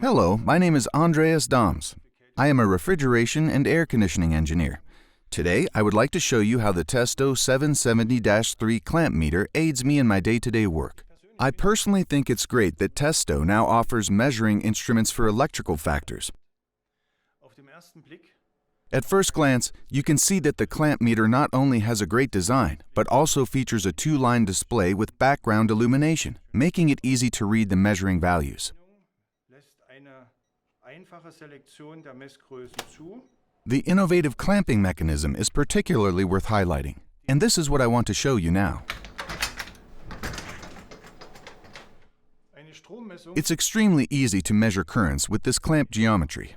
Hello, my name is Andreas Dahms. I am a refrigeration and air conditioning engineer. Today, I would like to show you how the Testo 770-3 clamp meter aids me in my day-to-day work. I personally think it's great that Testo now offers measuring instruments for electrical factors. At first glance, you can see that the clamp meter not only has a great design, but also features a two-line display with background illumination, making it easy to read the measuring values. The innovative clamping mechanism is particularly worth highlighting, and this is what I want to show you now. It's extremely easy to measure currents with this clamp geometry.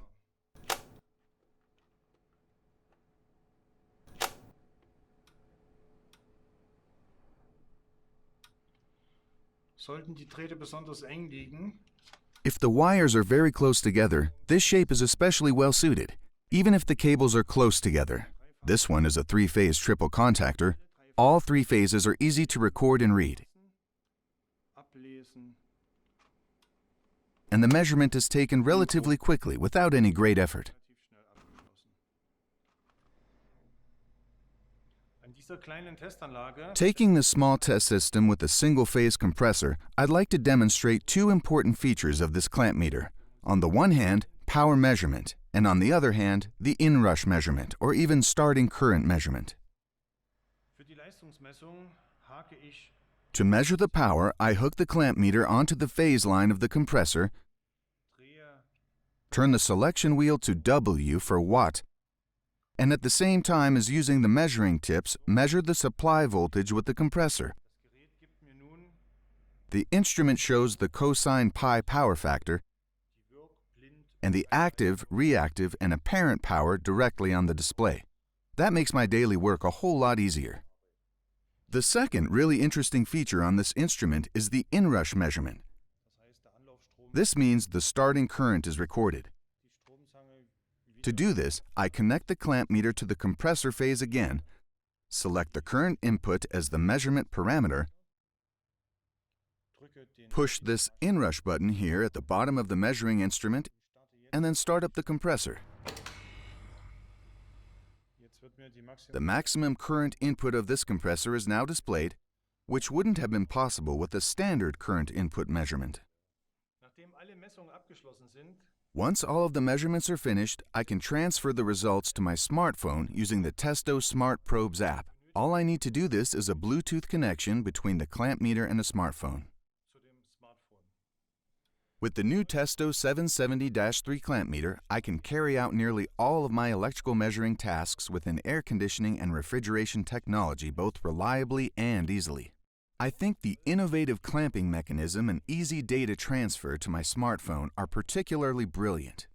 If the wires are very close together, this shape is especially well suited, even if the cables are close together. This one is a three-phase triple contactor. All three phases are easy to record and read. And the measurement is taken relatively quickly without any great effort. Taking the small test system with a single-phase compressor, I'd like to demonstrate two important features of this clamp meter. On the one hand, power measurement, and on the other hand, the inrush measurement, or even starting current measurement. To measure the power, I hook the clamp meter onto the phase line of the compressor, turn the selection wheel to W for watt, and at the same time as using the measuring tips, measure the supply voltage with the compressor. The instrument shows the cosine pi power factor and the active, reactive, and apparent power directly on the display. That makes my daily work a whole lot easier. The second really interesting feature on this instrument is the inrush measurement. This means the starting current is recorded. To do this, I connect the clamp meter to the compressor phase again, select the current input as the measurement parameter, push this inrush button here at the bottom of the measuring instrument, and then start up the compressor. The maximum current input of this compressor is now displayed, which wouldn't have been possible with a standard current input measurement. Once all of the measurements are finished, I can transfer the results to my smartphone using the Testo Smart Probes app. All I need to do this is a Bluetooth connection between the clamp meter and a smartphone. With the new Testo 770-3 clamp meter, I can carry out nearly all of my electrical measuring tasks within air conditioning and refrigeration technology both reliably and easily. I think the innovative clamping mechanism and easy data transfer to my smartphone are particularly brilliant.